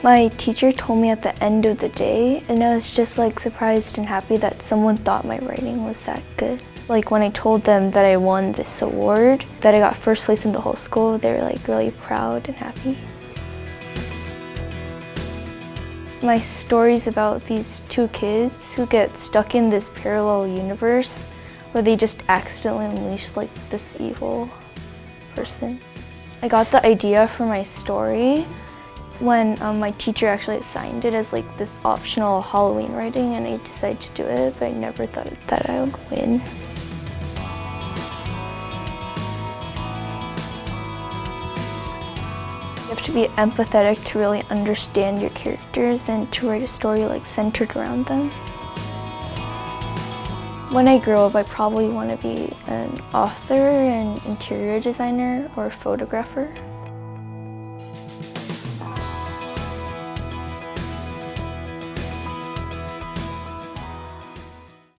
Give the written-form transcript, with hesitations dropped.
My teacher told me at the end of the day, and I was just like surprised and happy that someone thought my writing was that good. Like when I told them that I won this award, that I got first place in the whole school, they were like really proud and happy. My story's about these two kids who get stuck in this parallel universe where they just accidentally unleash like this evil person. I got the idea for my story when my teacher actually assigned it as like this optional Halloween writing, and I decided to do it, but I never thought that I would win. You have to be empathetic to really understand your characters and to write a story like centered around them. When I grow up, I probably want to be an author, an interior designer, or a photographer.